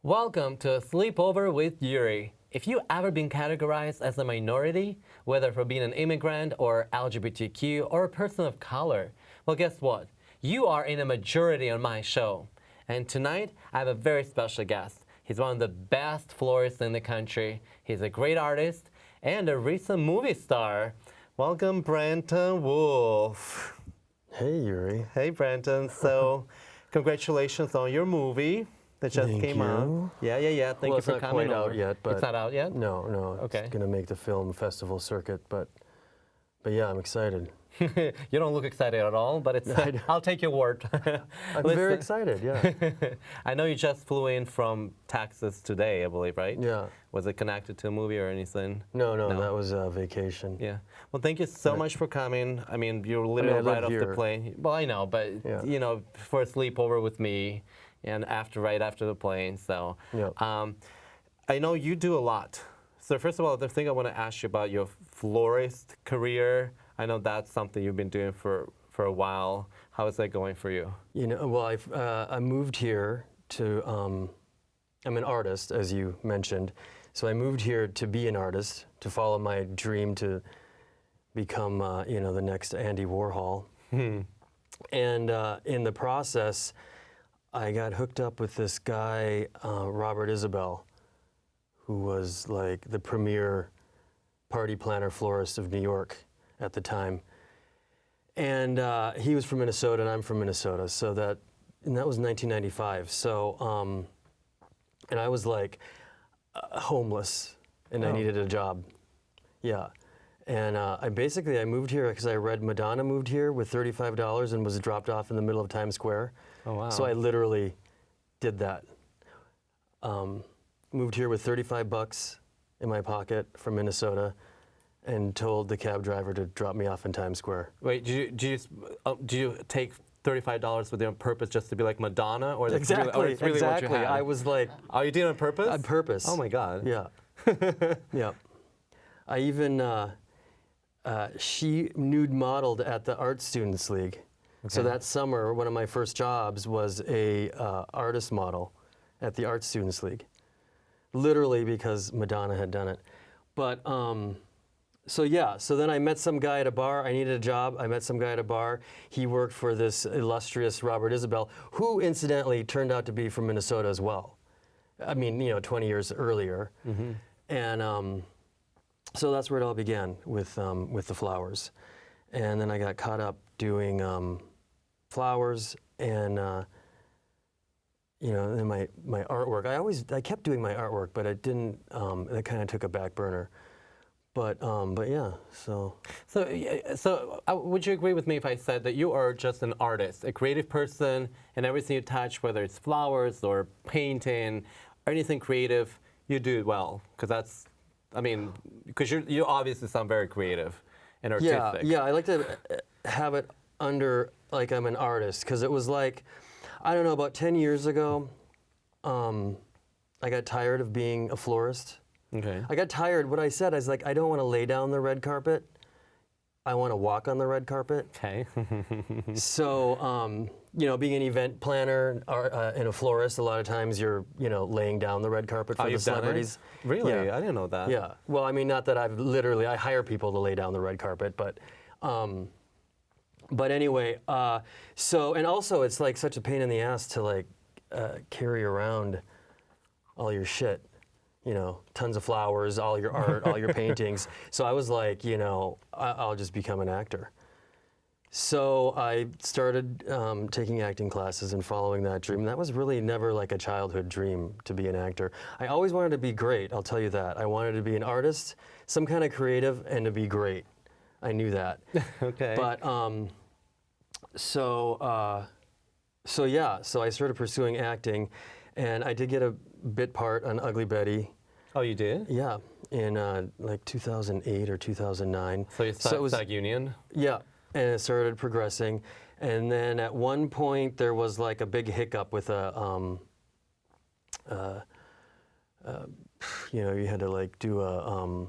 Welcome to Sleepover with Yuri. If you ever been categorized as a minority, whether for being an immigrant or LGBTQ or a person of color, well, guess what? You are in a majority on my show. And tonight, I have a very special guest. He's one of the best florists in the country. He's a great artist and a recent movie star. Welcome, Brenton Wolf. Hey, Yuri. Hey, Brenton. So, congratulations on your movie that just came out. Yeah. Thank you for coming over. It's not quite out yet, but it's not out yet? No. Okay. It's gonna make the film festival circuit, but yeah, I'm excited. You don't look excited at all, but it's. I'll take your word. I'm very excited. Yeah. I know you just flew in from Texas today, I believe, right? Yeah. Was it connected to a movie or anything? No, that was a vacation. Yeah. Well, thank you so much for coming. I mean, you're literally right off the plane. Well, I know, but you know, for a sleepover with me, and right after the plane. So, I know you do a lot. So first of all, the thing I want to ask you about your florist career. I know that's something you've been doing for a while. How is that going for you? You know, well, I moved here to. I'm an artist, as you mentioned, so I moved here to be an artist, to follow my dream to become, the next Andy Warhol. And in the process, I got hooked up with this guy, Robert Isabel, who was like the premier party planner florist of New York at the time. And he was from Minnesota and I'm from Minnesota. And that was 1995. So, and I was like homeless and I needed a job. Yeah. And I moved here because I read Madonna moved here with $35 and was dropped off in the middle of Times Square. Oh, wow. So I literally did that. Moved here with $35 in my pocket from Minnesota and told the cab driver to drop me off in Times Square. Wait, do you take $35 with you on purpose just to be like Madonna, or that's really what you had? I was like, oh, you did it on purpose? On purpose. Oh my God. Yeah. Yeah. I even she nude modeled at the Art Students League. Okay. So that summer, one of my first jobs was a artist model at the Art Students League. Literally because Madonna had done it. But so then I met some guy at a bar. I needed a job. I met some guy at a bar. He worked for this illustrious Robert Isabel, who incidentally turned out to be from Minnesota as well. I mean, 20 years earlier. Mm-hmm. And so that's where it all began with the flowers. And then I got caught up doing flowers and then my artwork. I kept doing my artwork, but I didn't. It kind of took a back burner. But yeah. So would you agree with me if I said that you are just an artist, a creative person, and everything you touch, whether it's flowers or painting or anything creative, you do it well? Because you obviously sound very creative and artistic. Yeah. I like to have it under like I'm an artist, because it was like, I don't know, about 10 years ago, I got tired of being a florist. Okay. I got tired. What I said, I was like, I don't want to lay down the red carpet. I want to walk on the red carpet. Okay. So, being an event planner and a florist, a lot of times you're, laying down the red carpet for the celebrities. Really? Yeah. I didn't know that. Yeah. Well, I mean, not that I hire people to lay down the red carpet, but anyway, and also it's like such a pain in the ass to like carry around all your shit. Tons of flowers, all your art, all your paintings. So I was like, I'll just become an actor. So I started taking acting classes and following that dream. That was really never like a childhood dream to be an actor. I always wanted to be great, I'll tell you that. I wanted to be an artist, some kind of creative, and to be great. I knew that. Okay. But so I started pursuing acting, and I did get a bit part on Ugly Betty. Oh, you did? Yeah, in like 2008 or 2009. So it was like Union? Yeah, and it started progressing. And then at one point there was like a big hiccup with you had to like do a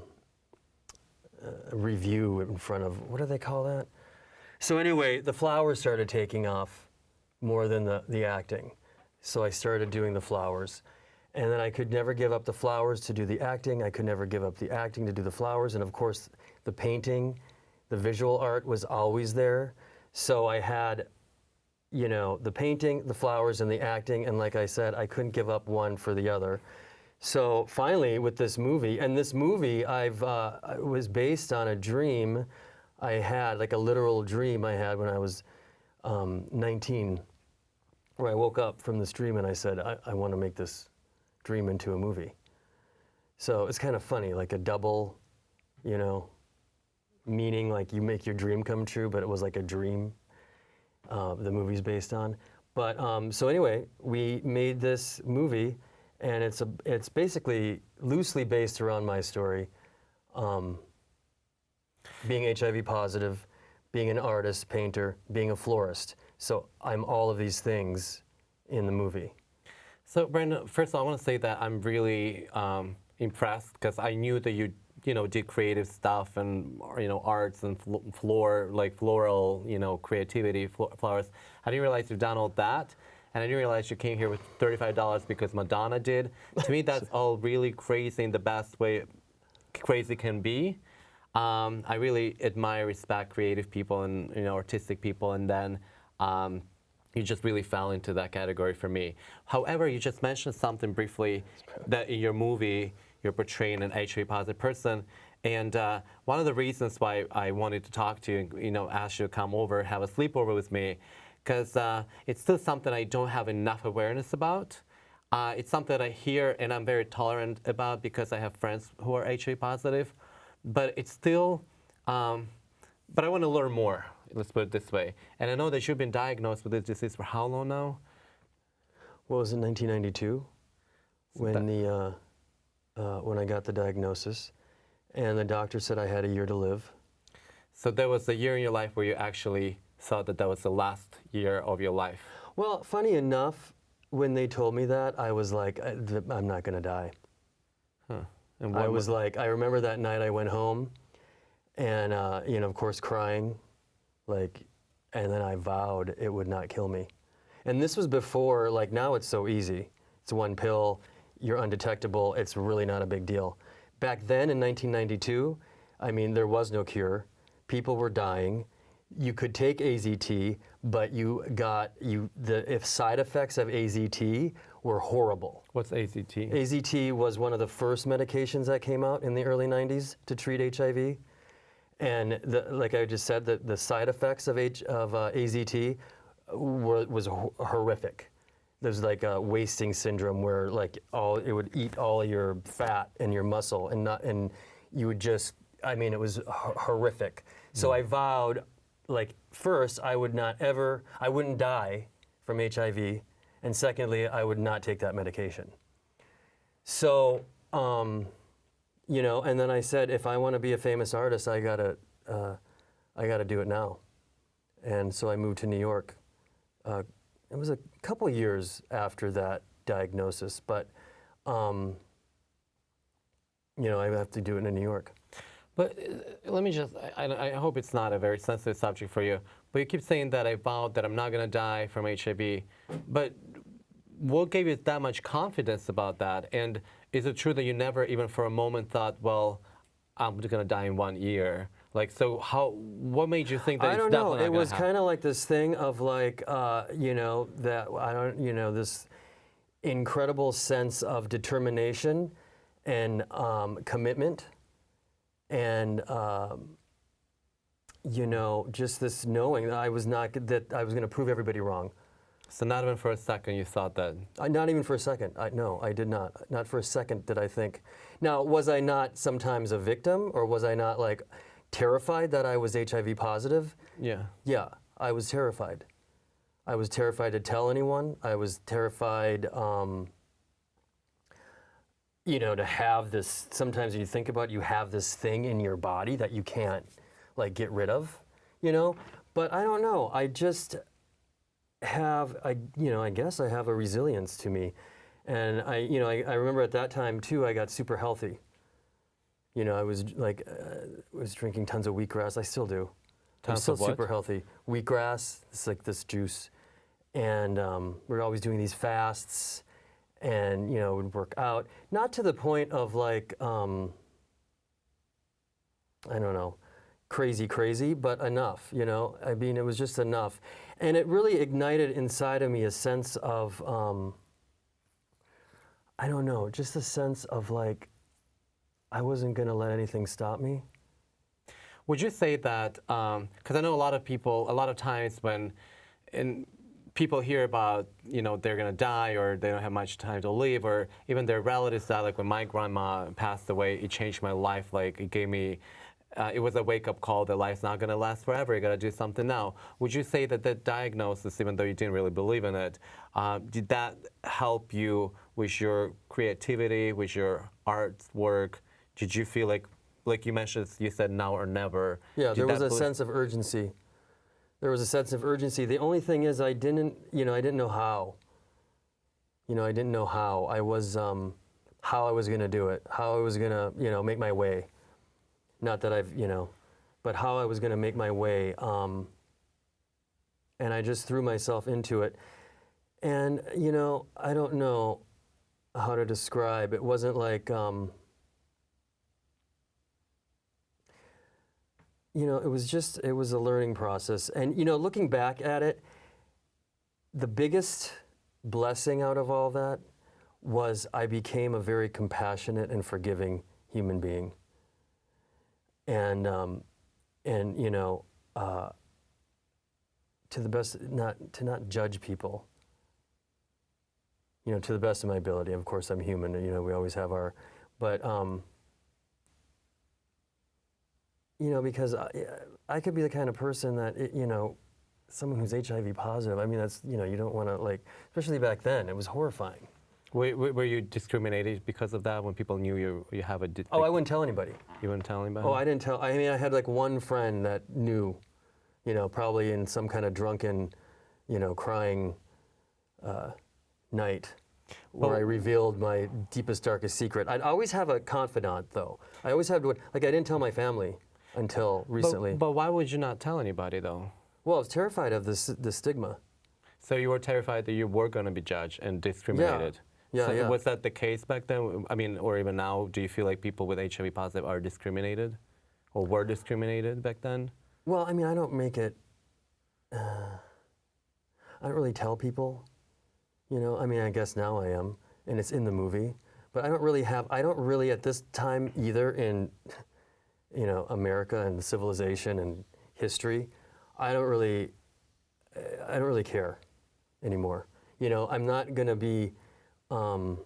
review in front of, what do they call that? So anyway, the flowers started taking off more than the acting. So I started doing the flowers. And then I could never give up the flowers to do the acting. I could never give up the acting to do the flowers. And of course, the painting, the visual art was always there. So I had, you know, the painting, the flowers, and the acting. And like I said, I couldn't give up one for the other. So finally, with this movie, and this movie it was based on a dream I had, like a literal dream I had when I was 19, where I woke up from this dream and I said, I want to make this dream into a movie. So it's kind of funny, like a double, you know, meaning, like you make your dream come true, but it was like a dream the movie's based on. But so anyway, we made this movie, and it's basically loosely based around my story, being HIV positive, being an artist, painter, being a florist. So I'm all of these things in the movie. So Brenton, first of all, I want to say that I'm really impressed because I knew that you did creative stuff and arts and floral creativity, flowers. I didn't realize you've done all that, and I didn't realize you came here with $35 because Madonna did. To me, that's all really crazy in the best way crazy can be. I really admire, respect creative people and artistic people, and then you just really fell into that category for me. However, you just mentioned something briefly that in your movie you're portraying an HIV positive person, and one of the reasons why I wanted to talk to you and ask you to come over, have a sleepover with me, because it's still something I don't have enough awareness about. It's something that I hear and I'm very tolerant about because I have friends who are HIV positive, but it's still, but I want to learn more. Let's put it this way. And I know that you've been diagnosed with this disease for how long now? What was it, 1992? When I got the diagnosis, and the doctor said I had a year to live. So there was a year in your life where you actually thought that that was the last year of your life. Well, funny enough, when they told me that, I was like, I'm not going to die. Huh. And I was like, I remember that night I went home, and of course crying, and then I vowed it would not kill me. And this was before, now it's so easy. It's one pill, you're undetectable, it's really not a big deal. Back then in 1992, there was no cure. People were dying. You could take AZT, but if side effects of AZT were horrible. What's AZT? AZT was one of the first medications that came out in the early 90s to treat HIV. And like I just said, the side effects of AZT was horrific. There's like a wasting syndrome where it would eat all your fat and your muscle, and you would just, it was horrific. So I vowed, first, I wouldn't die from HIV, and secondly, I would not take that medication. So, and then I said, if I want to be a famous artist, I gotta do it now. And so I moved to New York. It was a couple years after that diagnosis, but I have to do it in New York. But let me just, I hope it's not a very sensitive subject for you, but you keep saying that I vowed that I'm not going to die from HIV, but what gave you that much confidence about that? And is it true that you never even for a moment thought, well, I'm just going to die in 1 year? What made you think that it's definitely not going to happen? It was kind of like this thing of this incredible sense of determination and commitment, and just this knowing that I was going to prove everybody wrong. So not even for a second you thought that? Not even for a second. No, I did not. Not for a second did I think. Now, was I not sometimes a victim, or was I not terrified that I was HIV positive? Yeah. Yeah, I was terrified. I was terrified to tell anyone. I was terrified, to have this, sometimes when you think about it, you have this thing in your body that you can't, get rid of, But I don't know. I just have, I guess I have a resilience to me. And I remember at that time, too, I got super healthy. I was was drinking tons of wheatgrass. I still do. I'm still super healthy. Wheatgrass, it's like this juice, and we're always doing these fasts, and you know, would work out. Not to the point of like, I don't know, crazy, but enough, you know? I mean, it was just enough. And it really ignited inside of me a sense of, I don't know, just a sense of like, I wasn't gonna let anything stop me. Would you say that, because I know a lot of people, a lot of times when people hear about, you know, they're gonna die or they don't have much time to live, or even their relatives die, like when my grandma passed away, it changed my life. Like it gave me, it was a wake-up call that life's not gonna last forever, you gotta do something now. Would you say that that diagnosis, even though you didn't really believe in it, did that help you with your creativity, with your artwork? Did you feel like you mentioned, you said now or never? Yeah, there was a sense of urgency. There was a sense of urgency. The only thing is I didn't know how. You know, I didn't know how. I was, how I was gonna do it, how I was gonna, you know, make my way. Not that I've, you know, but how I was gonna make my way. And I just threw myself into it. And, you know, I don't know how to describe. It wasn't like, you know, it was a learning process. And, you know, looking back at it, the biggest blessing out of all that was I became a very compassionate and forgiving human being. And you know, to the best, to not judge people. You know, to the best of my ability. Of course, I'm human, and, you know, we always have our, but, you know, because I could be the kind of person that, you know, someone who's HIV positive, I mean, that's, you know, you don't want to, like, especially back then, it was horrifying. Were you discriminated because of that when people knew you have a... Oh, I wouldn't tell anybody. You wouldn't tell anybody? Oh, I didn't tell, I mean, I had like one friend that knew, you know, probably in some kind of drunken, you know, crying night where I revealed my deepest, darkest secret. I'd always have a confidant, though. I always had, like, I didn't tell my family until recently. But why would you not tell anybody, though? Well, I was terrified of the stigma. So you were terrified that you were going to be judged and discriminated? Yeah, so yeah. Was that the case back then? I mean, or even now, do you feel like people with HIV positive are discriminated? Or were discriminated back then? Well, I mean, I don't make it, I don't really tell people, you know? I mean, I guess now I am, and it's in the movie. But I don't really at this time either in, you know, America and civilization and history, I don't really care anymore. You know, I'm not gonna be, you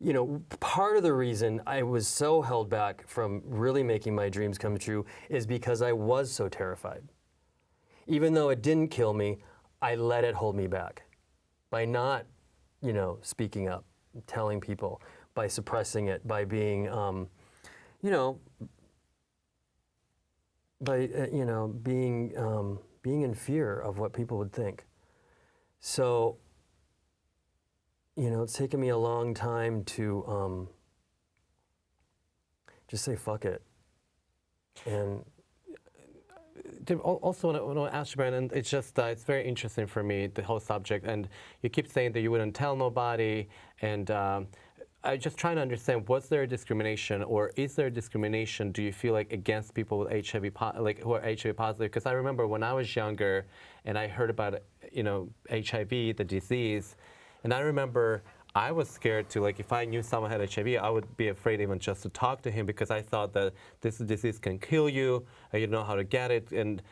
know, part of the reason I was so held back from really making my dreams come true is because I was so terrified. Even though it didn't kill me, I let it hold me back by not, you know, speaking up, telling people, by suppressing it, by being, you know, by, you know, being in fear of what people would think. So, you know, it's taken me a long time to just say fuck it. And also, when I ask you, Brandon, it's just it's very interesting for me, the whole subject. And you keep saying that you wouldn't tell nobody, and I'm just trying to understand: was there discrimination, or is there discrimination? Do you feel like against people with HIV, like who are HIV positive? Because I remember when I was younger, and I heard about, you know, HIV, the disease. And I remember I was scared to, like, if I knew someone had HIV, I would be afraid even just to talk to him because I thought that this disease can kill you, you don't know how to get it, and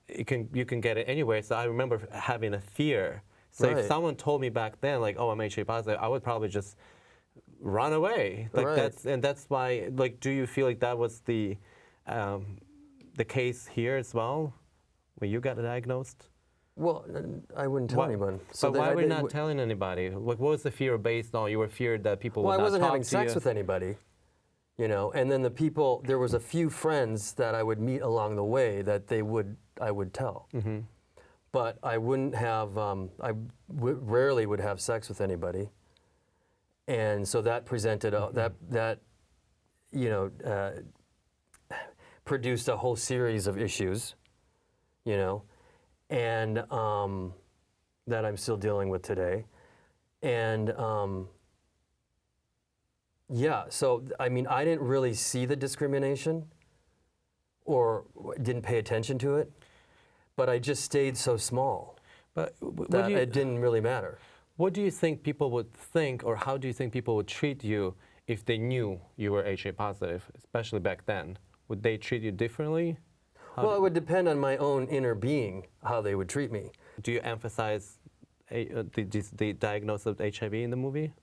you can get it anyway. So I remember having a fear. So Right. if someone told me back then, like, oh, I'm HIV positive, I would probably just run away. Like Right. that's why, like, do you feel like that was the case here as well, when you got diagnosed? well, I wouldn't tell anyone. So but why I were you didn't- not telling anybody? Like, what was the fear based on? You were feared that people Well, would I not wasn't talk having to sex you. with anybody, you know. And then there was a few friends that I would meet along the way that I would tell. Mm-hmm. But I wouldn't have. Rarely would have sex with anybody. And so that presented that you know produced a whole series of issues, you know, and that I'm still dealing with today. And yeah, so I mean, I didn't really see the discrimination or didn't pay attention to it, but I just stayed so small But that it didn't really matter. what do you think people would think, or how do you think people would treat you if they knew you were HIV positive, especially back then? Would they treat you differently? Well, it would depend on my own inner being, how they would treat me. Do you emphasize the diagnosis of HIV in the movie?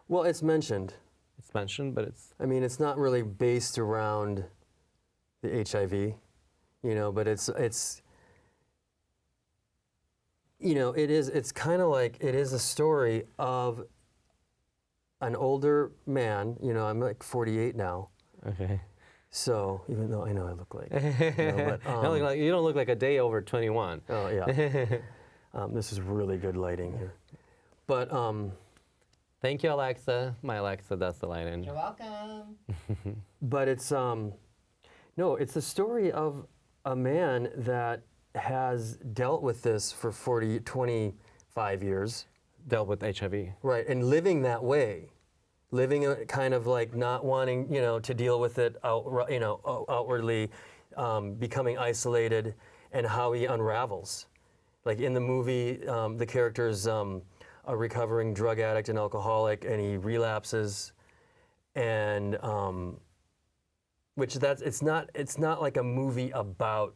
Well, it's mentioned. It's mentioned, but it's... I mean, it's not really based around the HIV, you know, but it's you know, it's kind of like, it is a story of an older man, you know, I'm like 48 now. Okay. So, even though I know I look like, you know, but, you don't look like a day over 21. oh yeah. This is really good lighting here. But, Thank you, Alexa. My Alexa does the lighting. You're welcome. but it's, no, it's the story of a man that has dealt with this for 25 years. Dealt with HIV. Right, and living that way, living a kind of like not wanting, you know, to deal with it, you know, outwardly, becoming isolated, and how he unravels. Like in the movie, the character's a recovering drug addict and alcoholic, and he relapses, and it's not like a movie about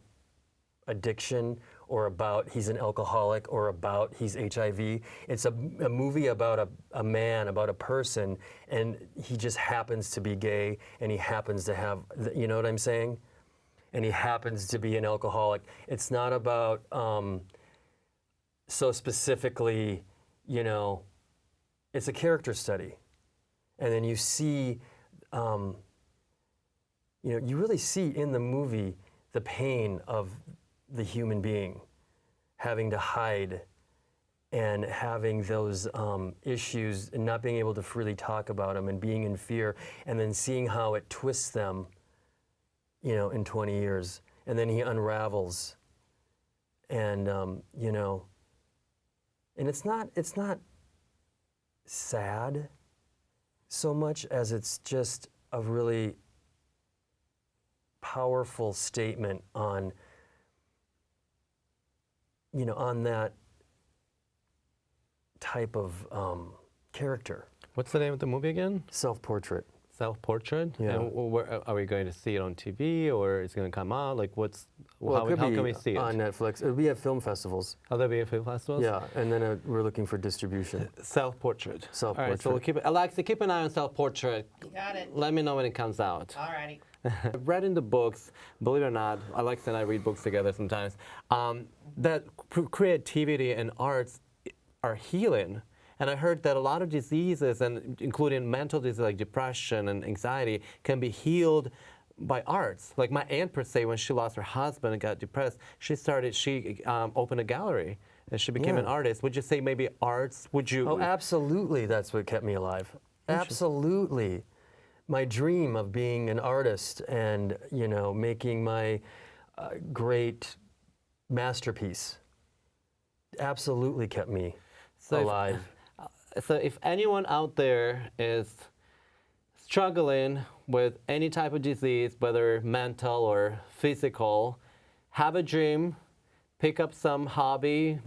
addiction or about he's an alcoholic or about he's HIV. It's a movie about a man, about a person, and he just happens to be gay, and he happens to have, you know what I'm saying? And he happens to be an alcoholic. It's not about so specifically, you know, it's a character study. And then you see, you know, you really see in the movie the pain of the human being having to hide and having those issues and not being able to freely talk about them and being in fear, and then seeing how it twists them, you know, in 20 years. And then he unravels, and you know, and it's not sad so much as it's just a really powerful statement on, you know, on that type of character. What's the name of the movie again? Self-portrait. Self-portrait? Yeah. And where, are we going to see it on TV, or is it going to come out? Like, Well, how can we see it? on Netflix. It'll be at film festivals. Will there be a film festival? Yeah, and then we're looking for distribution. Self-portrait. Self-portrait. All right, so we'll keep it. Alexa, keep an eye on Self-portrait. You got it. Let me know when it comes out. Alrighty. I've read in the books, believe it or not, Alexa and I read books together sometimes, that creativity and arts are healing. And I heard that a lot of diseases, and including mental diseases like depression and anxiety, can be healed by arts. Like my aunt per se, when she lost her husband and got depressed, she opened a gallery and she became an artist. Would you say maybe arts, would you? Oh, absolutely, that's what kept me alive. Absolutely. My dream of being an artist and, you know, making my great masterpiece absolutely kept me alive. So if anyone out there is struggling with any type of disease, whether mental or physical, have a dream, pick up some hobby,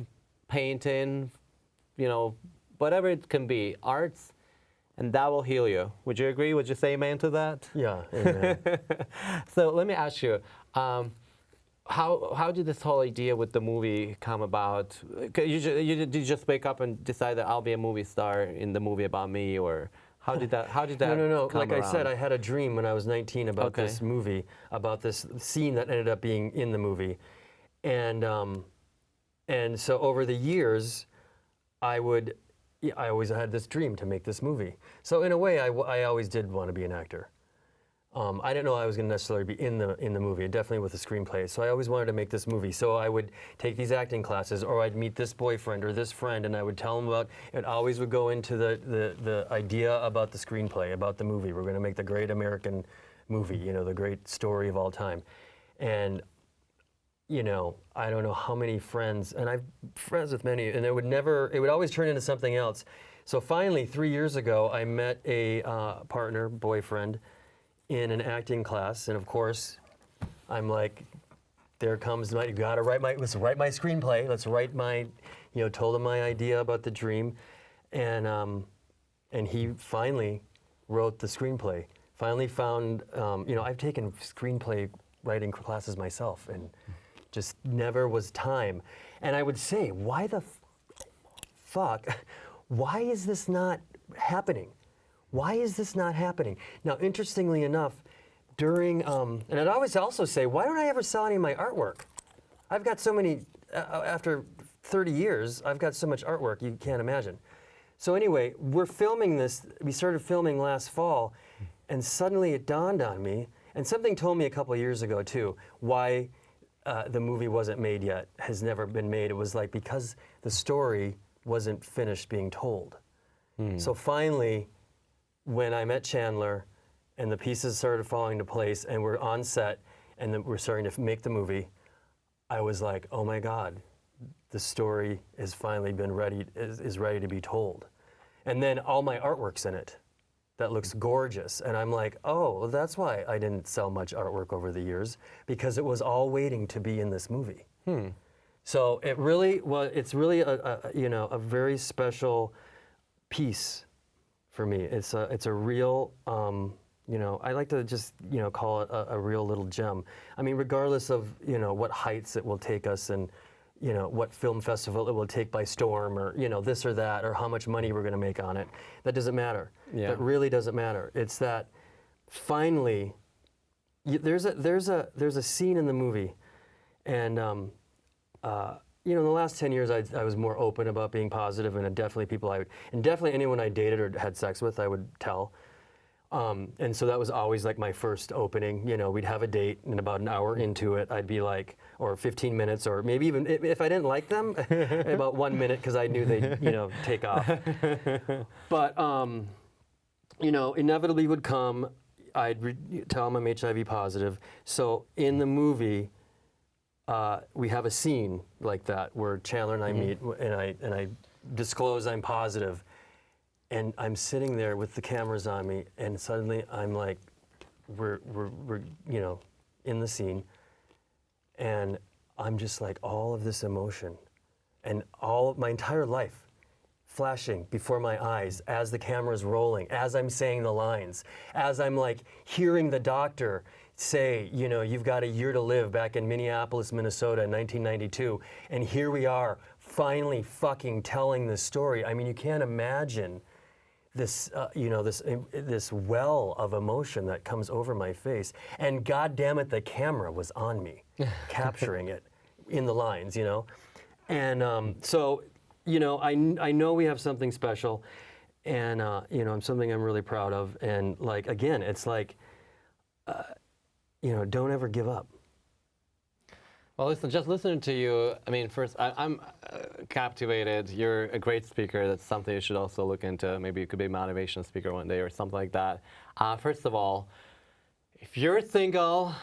painting, you know, whatever it can be, arts, and that will heal you. Would you agree? Would you say amen to that? Yeah, amen. So let me ask you, how did this whole idea with the movie come about? Did you just wake up and decide that I'll be a movie star in the movie about me, or how did that No. come Like around? I said, I had a dream when I was 19 about this movie, about this scene that ended up being in the movie, and so over the years, I always had this dream to make this movie. So in a way, I always did want to be an actor. I didn't know I was going to necessarily be in the movie, definitely with a screenplay. So I always wanted to make this movie. So I would take these acting classes, or I'd meet this boyfriend or this friend, and I would tell them about. It always would go into the idea about the screenplay, about the movie. We're going to make the great American movie, you know, the great story of all time, and I don't know how many friends, and I'm friends with many, and it would always turn into something else. So finally, 3 years ago, I met a partner, boyfriend, in an acting class, and of course, I'm like, there comes you gotta let's write my screenplay, let's write my, told him my idea about the dream, and he finally wrote the screenplay. Finally found, I've taken screenplay writing classes myself, and just never was time. And I would say, why the fuck, why is this not happening? Why is this not happening? Now, interestingly enough, during, and I'd always also say, why don't I ever sell any of my artwork? I've got so many, after 30 years, I've got so much artwork you can't imagine. So anyway, we're filming this, we started filming last fall, and suddenly it dawned on me, and something told me a couple of years ago too, why the movie wasn't made yet, has never been made. It was like because the story wasn't finished being told. So finally, when I met Chandler and the pieces started falling into place and we're on set and then we're starting to make the movie, I was like, oh my God, the story has finally been ready, is ready to be told. And then all my artwork's in it. That looks gorgeous. And I'm like, oh, well, that's why I didn't sell much artwork over the years, because it was all waiting to be in this movie. So it really, it's really a very special piece for me. It's a real, I like to just, call it a real little gem. I mean, regardless of, what heights it will take us and, what film festival it will take by storm or, this or that, or how much money we're going to make on it. That doesn't matter. Yeah. That really doesn't matter. It's that finally, there's a scene in the movie, and in the last 10 years, I was more open about being positive, and definitely definitely anyone I dated or had sex with, I would tell. And so that was always like my first opening. We'd have a date, and about an hour into it, I'd be like, or 15 minutes, or maybe even if I didn't like them, about 1 minute, because I knew they'd, take off. But, inevitably would come. I'd tell them I'm HIV positive. So in the movie, we have a scene like that where Chandler and I meet, and I disclose I'm positive. And I'm sitting there with the cameras on me, and suddenly I'm like, we're in the scene, and I'm just like all of this emotion, and all of my entire life flashing before my eyes as the camera's rolling, as I'm saying the lines, as I'm like hearing the doctor say, you've got a year to live back in Minneapolis, Minnesota in 1992, and here we are finally fucking telling this story. I mean, you can't imagine this, this well of emotion that comes over my face, and God damn it, the camera was on me, capturing it in the lines, and so, I know we have something special, and something I'm really proud of, and like again, it's like, don't ever give up. Well, listen, just listening to you, I mean, first, I'm captivated. You're a great speaker. That's something you should also look into. Maybe you could be a motivational speaker one day or something like that. First of all, if you're single,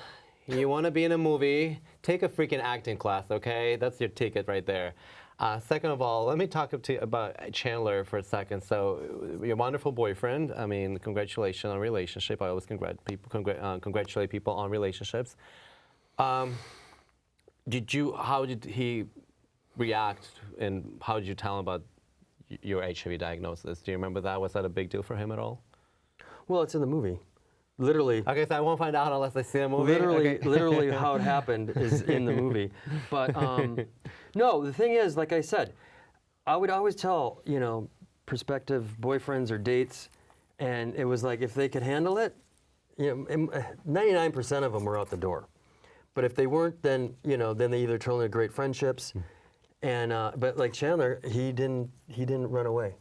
you want to be in a movie, take a freaking acting class, okay? That's your ticket right there. Second of all, let me talk to you about Chandler for a second. So, your wonderful boyfriend, I mean, congratulations on a relationship. I always congratulate people on relationships. How did he react, and how did you tell him about your HIV diagnosis? Do you remember that? Was that a big deal for him at all? Well, it's in the movie. Literally. Okay, so I won't find out unless I see the movie? Literally how it happened is in the movie. But no, the thing is, like I said, I would always tell, prospective boyfriends or dates, and it was like if they could handle it, 99% of them were out the door. But if they weren't, then then they either turned into great friendships, and but like Chandler, he didn't run away.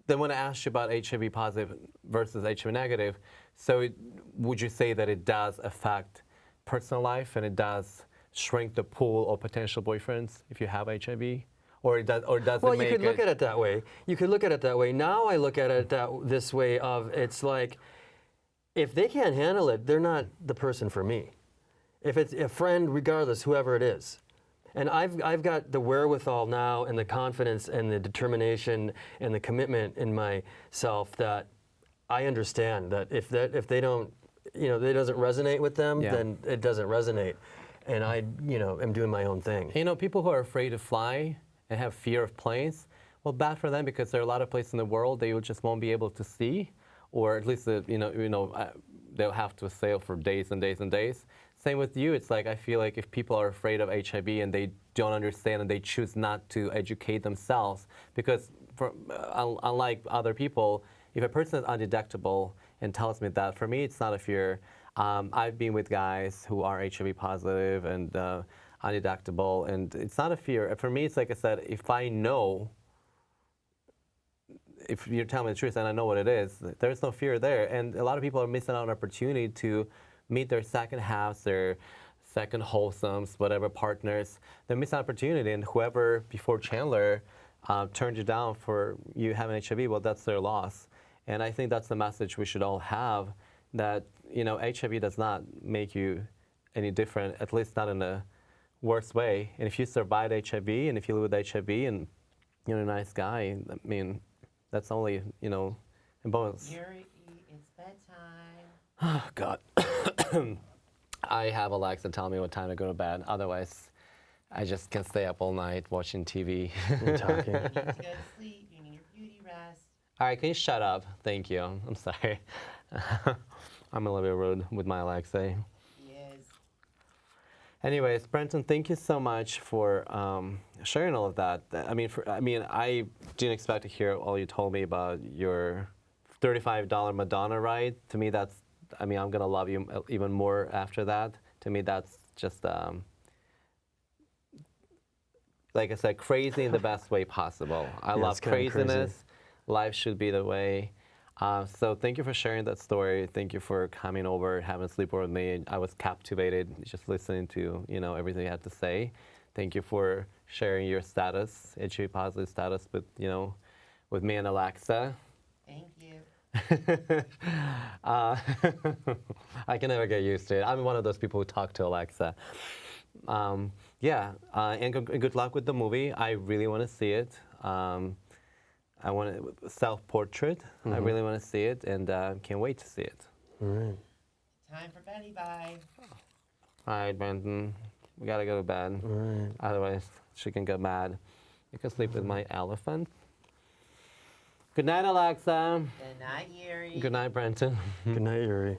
Then when I asked you about HIV positive versus HIV negative, so would you say that it does affect personal life and it does shrink the pool of potential boyfriends if you have HIV, or does well, it make it? Well, you could look at it that way. You could look at it that way. Now I look at it this way of it's like, if they can't handle it, they're not the person for me. If it's a friend, regardless, whoever it is. And I've got the wherewithal now and the confidence and the determination and the commitment in myself that I understand that if they don't, it doesn't resonate with them, then it doesn't resonate. And I, am doing my own thing. People who are afraid to fly and have fear of planes, well, bad for them because there are a lot of places in the world they just won't be able to see, or at least they'll have to sail for days and days and days. Same with you. It's like I feel like if people are afraid of HIV and they don't understand and they choose not to educate themselves, because unlike other people, if a person is undetectable and tells me that, for me it's not a fear. I've been with guys who are HIV positive and undetectable, and it's not a fear. For me, it's like I said, if you're telling me the truth and I know what it is, there's no fear there. And a lot of people are missing out on an opportunity to meet their second halves, their second wholesomes, whatever partners. They miss an opportunity, and whoever before Chandler turned you down for you having HIV, well, that's their loss. And I think that's the message we should all have, that HIV does not make you any different, at least not in a worse way. And if you survive HIV and if you live with HIV and you're a nice guy, I mean, that's only, a bonus. Yuri, it's bedtime. Oh, God. I have Alexa tell me what time to go to bed. Otherwise, I just can stay up all night watching TV. And talking. You need to go to sleep. You need your beauty rest. All right, can you shut up? Thank you. I'm sorry. I'm a little bit rude with my Alexa. Yes. Anyways, Brenton, thank you so much for sharing all of that. I didn't expect to hear all you told me about your $35 Madonna ride. To me, I'm gonna love you even more after that. To me, that's just, like I said, crazy in the best way possible. I love craziness. Crazy. Life should be the way. So thank you for sharing that story. Thank you for coming over, having a sleepover with me. I was captivated just listening to everything you had to say. Thank you for sharing your status, HIV positive status, with me and Alexa. Thank you. I can never get used to it. I'm one of those people who talk to Alexa. And good luck with the movie. I really want to see it. I want a self-portrait. Mm-hmm. I really want to see it, and can't wait to see it. All right. Time for Betty Bye. All right, Brenton. We gotta go to bed. All right. Otherwise, she can get mad. You can sleep with my elephant. Good night, Alexa. Good night, Yuri. Good night, Brenton. Good night, Yuri.